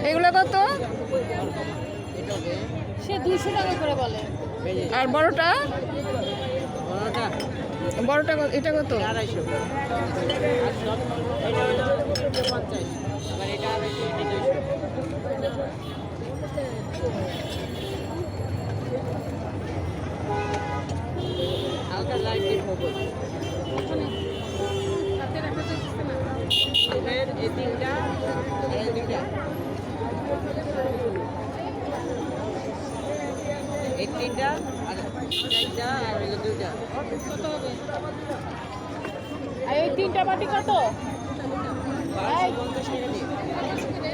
এগুলো কত? সে 200 টাকা করে বলে। আর বড়টা? বড়টা বড়টা এটা কত? 250। আর সব এটা হলো 50। আবার এটা 250। হালকা লাইট ডিপ হবে। এর এই তিনটা এই দুইটা এই তিনটা আর চারটা আর হলো দুইটা কত হবে? আর এই 3টা বাটি কত? 550 টাকা দিয়ে